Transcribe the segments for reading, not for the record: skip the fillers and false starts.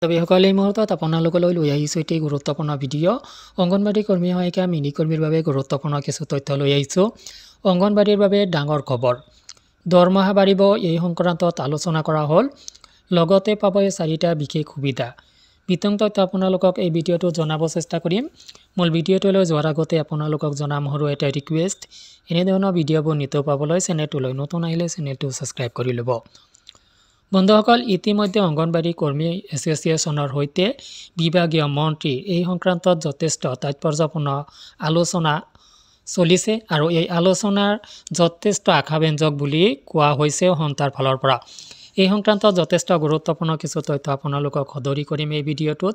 তবে সকল এই মুহূৰ্তত আপোনালোকলৈ লৈ আহিছোঁ এটি গুৰুত্বপূৰ্ণ ভিডিঅ' অংগনবাড়ী কৰ্মী সহায়িকা মিনি কৰ্মীৰ বাবে গুৰুত্বপূৰ্ণ কিছু তথ্য লৈ আহিছোঁ। অংগনবাড়ীৰ বাবে ডাঙৰ খবৰ, দৰমহা বাঢ়িব, এই সংক্ৰান্তত আলোচনা কৰা হ'ল। লগতে পাব 4টা বিশেষ সুবিধা। বিতং তথ্য আপোনালোকক এই ভিডিঅ'টো জনাব চেষ্টা কৰিম। মূল ভিডিঅ'টোলৈ যোৱাৰ আগতে আপোনালোকক জনাম সৰু এটা ৰিকুৱেষ্ট, এনেধৰণৰ ভিডিঅ'বোৰ নিতৌ পাবলৈ চেনেলটোলৈ নতুন আহিলে চেনেলটো ছাবস্ক্ৰাইব কৰি ল'ব। বন্ধুসকল, ইতিমধ্যে অংগনবাড়ী কৰ্মী এছ'চিয়েশ্যনৰ সৈতে বিভাগীয় মন্ত্ৰীৰ এই সংক্ৰান্তত যথেষ্ট তাৎপৰ্যপূৰ্ণ আলোচনা চলিছে আৰু এই আলোচনাৰ যথেষ্ট আশাব্যঞ্জক বুলি কোৱা হৈছে সন্থাৰ ফালৰ পৰা। এই সংক্ৰান্তত যথেষ্ট গুৰুত্বপূৰ্ণ কিছু তথ্য আপোনালোকক সদৰি কৰিম এই ভিডিঅ'টোত।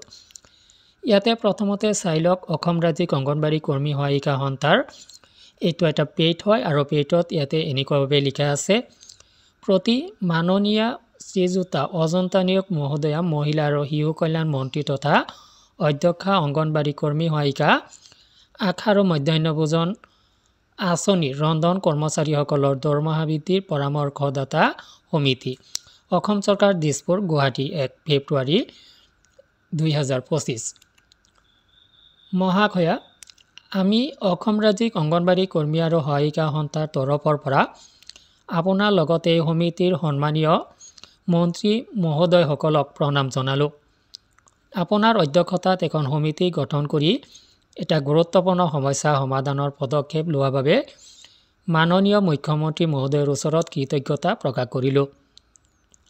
ইয়াতে প্ৰথমতে চাই লওক অসম ৰাজ্যিক অংগনবাড়ী কৰ্মী সহায়িকা সন্থাৰ এইটো এটা পেইড হয় আৰু পেইডত ইয়াতে এনেকুৱাভাৱে লিখা আছে, প্ৰতি মাননীয় শ্ৰীযুতা অজন্তা নিয়োগ মহোদয়া মহিলা আৰু শিশু কল্যাণ মন্ত্ৰী তথা অধ্যক্ষা অংগনবাড়ী কৰ্মী সহায়িকা আশা আৰু মধ্যাহ্ন ভোজন আঁচনিৰ ৰন্ধন কৰ্মচাৰীসকলৰ দৰমহা বৃদ্ধিৰ পৰামৰ্শদাতা সমিতি, অসম চৰকাৰ, দিছপুৰ, গুৱাহাটী, 1 ফেব্ৰুৱাৰী 2025। মহাশয়া, আমি অসম ৰাজ্যিক অংগনবাড়ী কৰ্মী আৰু সহায়িকা সন্থাৰ তৰফৰ পৰা আপোনাৰ লগতে এই সমিতিৰ সন্মানীয় মন্ত্ৰী মহোদয়সকলক প্ৰণাম জনালোঁ। আপোনাৰ অধ্যক্ষতাত এখন সমিতি গঠন কৰি এটা গুৰুত্বপূৰ্ণ সমস্যা সমাধানৰ পদক্ষেপ লোৱাৰ বাবে মাননীয় মুখ্যমন্ত্ৰী মহোদয়ৰ ওচৰত কৃতজ্ঞতা প্ৰকাশ কৰিলোঁ।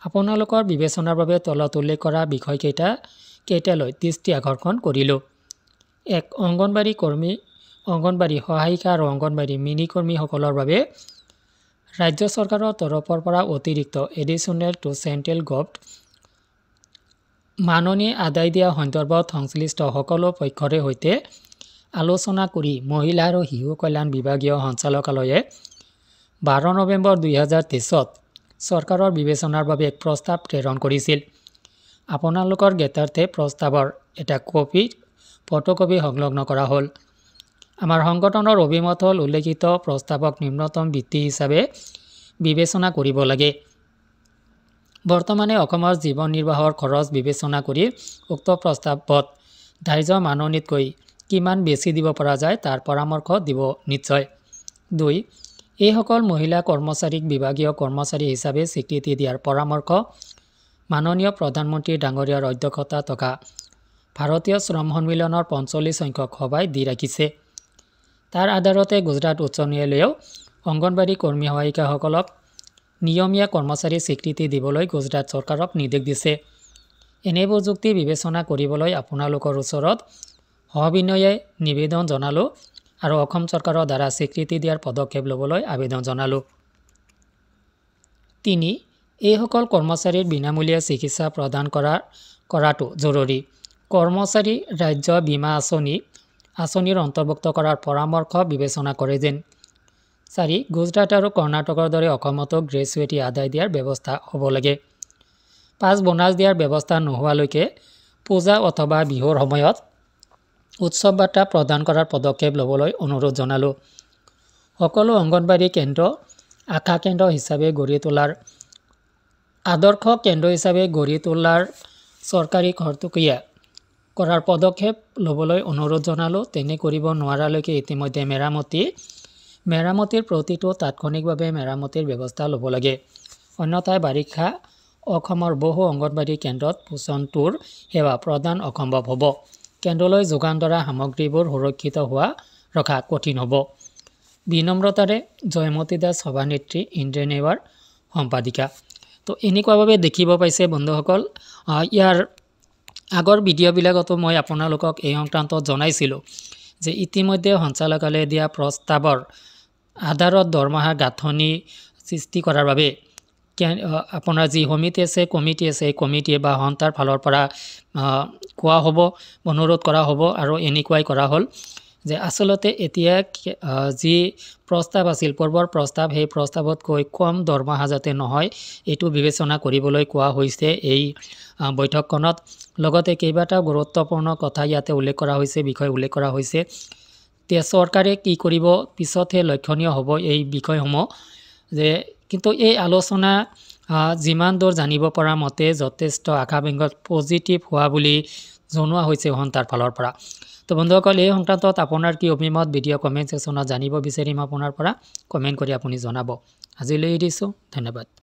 আপোনালোকৰ বিবেচনাৰ বাবে তলত উল্লেখ কৰা বিষয়কেইটালৈ দৃষ্টি আকৰ্ষণ কৰিলোঁ। 1. অংগনবাড়ী কৰ্মী, অংগনবাড়ী সহায়িকা আৰু অংগনবাড়ী মিনি কৰ্মীসকলৰ বাবে ৰাজ্য চৰকাৰৰ তৰফৰ পৰা অতিৰিক্ত এডিশ্যনেল টু চেণ্ট্ৰেল গভৰ্ণমেণ্ট মাননি আদায় দিয়া সন্দৰ্ভত সংশ্লিষ্ট সকলো পক্ষৰে সৈতে আলোচনা কৰি মহিলা আৰু শিশু কল্যাণ বিভাগীয় সঞ্চালকালয়ে 12 নৱেম্বৰ 2023ত চৰকাৰৰ বিবেচনাৰ বাবে এক প্ৰস্তাৱ প্ৰেৰণ কৰিছিল। আপোনালোকৰ জ্ঞাতাৰ্থে প্ৰস্তাৱৰ এটা ফটোকপি সংলগ্ন কৰা হ'ল। আমাৰ সংগঠনৰ অভিমত হ'ল উল্লেখিত প্ৰস্তাৱক নিম্নতম বৃত্তি হিচাপে বিবেচনা কৰিব লাগে। বৰ্তমানে অসমৰ জীৱন নিৰ্বাহৰ খৰচ বিবেচনা কৰি উক্ত প্ৰস্তাৱত ধাৰ্য মাননিতকৈ কিমান বেছি দিব পৰা যায় তাৰ পৰামৰ্শ দিব নিশ্চয়। 2. এইসকল মহিলা কৰ্মচাৰীক বিভাগীয় কৰ্মচাৰী হিচাপে স্বীকৃতি দিয়াৰ পৰামৰ্শ মাননীয় প্ৰধানমন্ত্ৰী ডাঙৰীয়াৰ অধ্যক্ষতা থকা ভাৰতীয় শ্ৰম সন্মিলনৰ 45 সংখ্যক সভাই দি ৰাখিছে। তাৰ আধাৰতে গুজৰাট উচ্চ ন্যায়ালয়েও অংগনবাড়ী কৰ্মী সহায়িকাসকলক নিয়মীয়া কৰ্মচাৰী স্বীকৃতি দিবলৈ গুজৰাট চৰকাৰক নিৰ্দেশ দিছে। এনেবোৰ যুক্তি বিবেচনা কৰিবলৈ আপোনালোকৰ ওচৰত সবিনয়ে নিবেদন জনালোঁ আৰু অসম চৰকাৰৰ দ্বাৰা স্বীকৃতি দিয়াৰ পদক্ষেপ ল'বলৈ আবেদন জনালোঁ। 3. এইসকল কৰ্মচাৰীৰ বিনামূলীয়া চিকিৎসা প্ৰদান কৰাটো জৰুৰী। কৰ্মচাৰী ৰাজ্য বীমা আঁচনিৰ অন্তৰ্ভুক্ত কৰাৰ পৰামৰ্শ বিবেচনা কৰে যেন। 4. গুজৰাট আৰু কৰ্ণাটকৰ দৰে অসমতো গ্ৰেচুইটি আদায় দিয়াৰ ব্যৱস্থা হ'ব লাগে। 5. বোনাছ দিয়াৰ ব্যৱস্থা নোহোৱালৈকে পূজা অথবা বিহুৰ সময়ত উৎসৱ ভাত্তা প্ৰদান কৰাৰ পদক্ষেপ ল'বলৈ অনুৰোধ জনালোঁ। সকলো অংগনবাড়ী কেন্দ্ৰ আশা কেন্দ্ৰ হিচাপে গঢ়ি তোলাৰ আদৰ্শ কেন্দ্ৰ হিচাপে গঢ়ি তোলাৰ চৰকাৰী খৰতকীয়া কৰাৰ পদক্ষেপ ল'বলৈ অনুৰোধ জনালোঁ। তেনে কৰিব নোৱাৰালৈকে ইতিমধ্যে মেৰামতিৰ প্ৰতিটো তাৎক্ষণিকভাৱে মেৰামতিৰ ব্যৱস্থা ল'ব লাগে। অন্যথাই বাৰিষা অসমৰ বহু অংগনবাড়ী কেন্দ্ৰত পোষণটোৰ সেৱা প্ৰদান অসম্ভৱ হ'ব। কেন্দ্ৰলৈ যোগান ধৰা সামগ্ৰীবোৰ সুৰক্ষিত ৰখা কঠিন হ'ব। বিনম্ৰতাৰে জয়মতী দাস সভানেত্ৰী, ইন্দ্ৰেণ নেৱাৰ সম্পাদিকা। তো এনেকুৱাভাৱে দেখিব পাইছে বন্ধুসকল। ইয়াৰ আগৰ ভিডিঅ'বিলাকতো মই আপোনালোকক এই সংক্ৰান্তত জনাইছিলোঁ যে ইতিমধ্যে সঞ্চালকালয়ে দিয়া প্ৰস্তাৱৰ আধাৰত দৰমহা গাঁথনি সৃষ্টি কৰাৰ বাবে আপোনাৰ যি সমিতি আছে কমিটি আছে এই কমিটি বা সন্থাৰ ফালৰ পৰা কোৱা হ'ব, অনুৰোধ কৰা হ'ব আৰু এনেকুৱাই কৰা হ'ল যে আচলতে এতিয়া যি প্ৰস্তাৱ আছিল পূৰ্বৰ প্ৰস্তাৱ, সেই প্ৰস্তাৱতকৈ কম দৰমহা যাতে নহয় এইটো বিবেচনা কৰিবলৈ কোৱা হৈছে এই বৈঠকখনত। লগতে কেইবাটাও গুৰুত্বপূৰ্ণ কথা ইয়াতে উল্লেখ কৰা হৈছে, বিষয় উল্লেখ কৰা হৈছে। এতিয়া চৰকাৰে কি কৰিব পিছতহে লক্ষণীয় হ'ব এই বিষয়সমূহ। যে কিন্তু এই আলোচনা যিমান দূৰ জানিব পৰা মতে যথেষ্ট আশাব্যঞ্জক পজিটিভ হোৱা বুলি জনোৱা হৈছে সংস্থাৰ ফালৰ পৰা। তো বন্ধুসকল, এই সংক্ৰান্তত আপোনাৰ কি অভিমত ভিডিঅ' কমেণ্ট ছেকশ্যনত জানিব বিচাৰিম আপোনাৰ পৰা। কমেণ্ট কৰি আপুনি জনাব। আজিলৈ এৰিছোঁ, ধন্যবাদ।